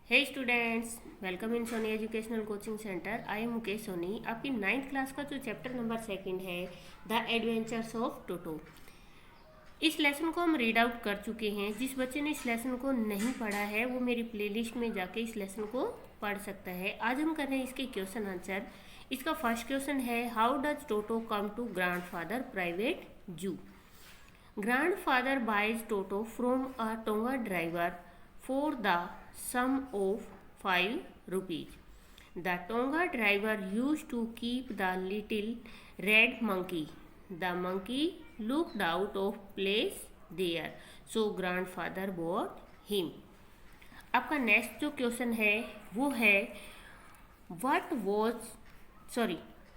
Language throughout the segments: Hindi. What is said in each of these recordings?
Hey students, welcome in Soni educational coaching centre. I am Mukesh Soni. आपकी 9th क्लास का जो चैप्टर नंबर 2 है द एडवेंचर्स ऑफ टोटो, इस लेसन को हम रीड आउट कर चुके हैं। जिस बच्चे ने इस लेसन को नहीं पढ़ा है वो मेरी प्लेलिस्ट में जाके इस लेसन को पढ़ सकता है। आज हम कर रहे हैं इसके क्वेश्चन आंसर। इसका फर्स्ट क्वेश्चन है, how does Toto come to grandfather private zoo. Grandfather buys Toto from a Tonga driver for the sum of 5 rupees. The Tonga driver used to keep the little red monkey. The monkey looked out of place there, so grandfather bought him. आपका नेक्स्ट जो क्वेश्चन है वो है,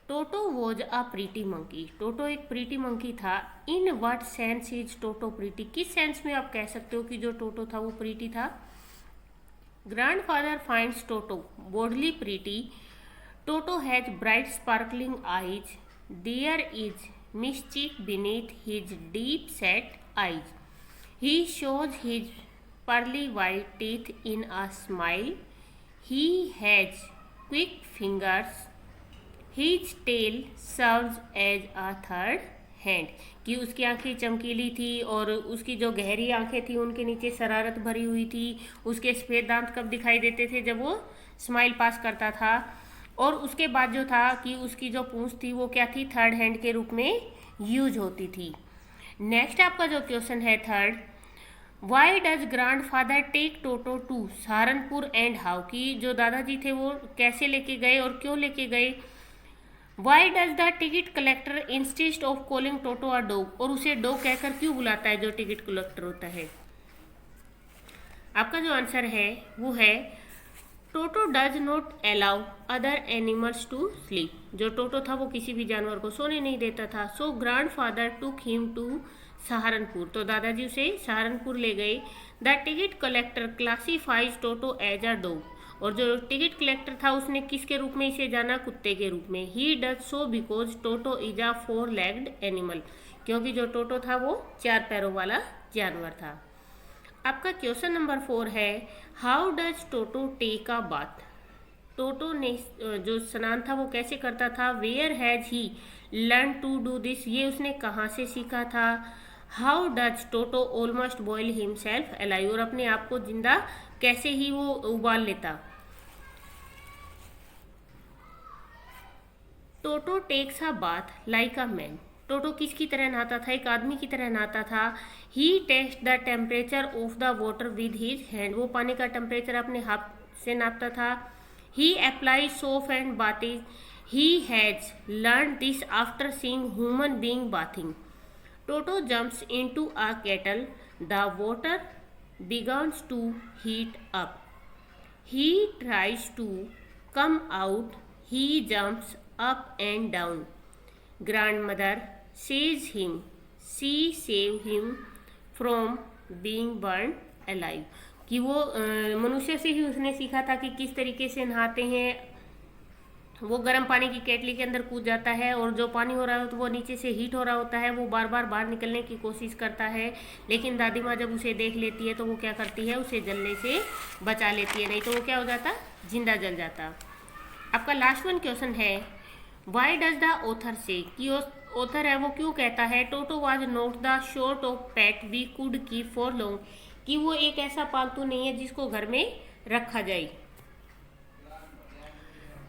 Toto was a pretty monkey. Toto एक प्रीटी मंकी था। In what sense is Toto pretty. किस सेंस में आप कह सकते हो कि जो टोटो था वो प्रीटी था। Grandfather finds Toto boldly pretty. Toto has bright sparkling eyes. There is mischief beneath his deep set eyes. He shows his pearly white teeth in a smile. He has quick fingers. His tail serves as a third hand. कि उसकी आंखें चमकीली थी और उसकी जो गहरी आंखें थी उनके नीचे शरारत भरी हुई थी। उसके सफ़ेद दांत कब दिखाई देते थे, जब वो स्माइल पास करता था। और उसके बाद जो था कि उसकी जो पूंछ थी वो क्या थी, थर्ड हैंड के रूप में यूज होती थी। नेक्स्ट आपका जो क्वेश्चन है third, why does grandfather take Toto to Saharanpur and how. की जो दादाजी थे वो कैसे लेके गए और क्यों लेके गए। Y does the ticket collector insist of calling toto a dog. और उसे डॉग कहकर क्यों बुलाता है जो टिकट कलेक्टर होता है। आपका जो आंसर है वो है, Toto does not allow other animals to sleep. जो टोटो था वो किसी भी जानवर को सोने नहीं देता था। So grandfather took him to Saharanpur. तो दादाजी उसे सहारनपुर ले गए। The ticket collector classifies Toto as a dog. और जो टिकट कलेक्टर था उसने किसके रूप में इसे जाना, कुत्ते के रूप में। He does so because toto is a 4-legged animal. क्योंकि जो टोटो था वो 4 पैरों वाला जानवर था। आपका क्वेश्चन नंबर 4 है, how does Toto take a bath. Toto ने जो स्नान था वो कैसे करता था। Where has he learn to do this. ये उसने कहाँ से सीखा था। How does Toto almost boil himself alive. और अपने आप को जिंदा कैसे ही वो उबाल लेता। Toto takes a bath like a man. Toto किसकी तरह नहाता था, एक आदमी की तरह नहाता था। He test the temperature of the water with his hand. वो पानी का टेम्परेचर अपने हाथ से नापता था। He apply soap and bathing. He has learn this after seeing human being bathing. Toto jumps into a kettle. The water begins to heat up. He tries to come out. He jumps up and down. Grandmother sees him. She saved him from being burned alive. कि वो मनुष्य से ही उसने सीखा था कि किस तरीके से नहाते हैं। वो गर्म पानी की केटली के अंदर कूद जाता है और जो पानी हो रहा है तो वो नीचे से हीट हो रहा होता है। वो बार बार बाहर निकलने की कोशिश करता है, लेकिन दादी माँ जब उसे देख लेती है तो वो क्या करती है, उसे जलने से बचा लेती है, नहीं तो वो क्या हो जाता, जिंदा जल जाता। आपका लास्ट वन क्वेश्चन है, why does the author say. कि ऑथर है वो क्यों कहता है, Toto was not the sort of pet we could keep for long. कि वो एक ऐसा पालतू नहीं है जिसको घर में रखा जाए।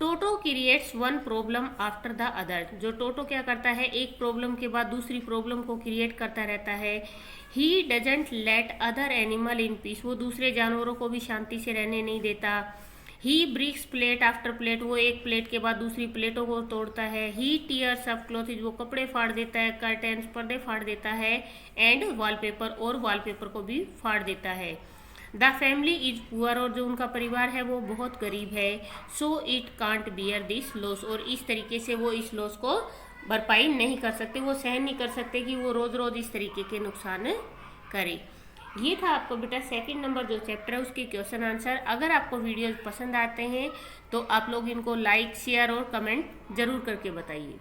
Toto creates one problem after the other. जो टोटो क्या करता है, एक प्रॉब्लम के बाद दूसरी प्रॉब्लम को क्रिएट करता रहता है। He doesn't let other animal in peace. वो दूसरे जानवरों को भी शांति से रहने नहीं देता। ही ब्रेक्स प्लेट आफ्टर प्लेट। वो एक प्लेट के बाद दूसरी प्लेटों को तोड़ता है। ही टीयर्स अप क्लॉथेज। वो कपड़े फाड़ देता है, कर्टेन्स पर्दे फाड़ देता है। एंड वॉलपेपर, और वॉलपेपर को भी फाड़ देता है। The family is poor. और जो उनका परिवार है वो बहुत गरीब है। So it can't beer this loss. और इस तरीके से वो इस लॉस को भरपाई नहीं कर सकते, वो सहन नहीं कर सकते कि वो रोज रोज इस तरीके के नुकसान करे। ये था आपको बेटा 2nd नंबर जो चैप्टर है उसके क्वेश्चन आंसर। अगर आपको वीडियोज पसंद आते हैं तो आप लोग इनको लाइक, शेयर और कमेंट जरूर करके बताइए।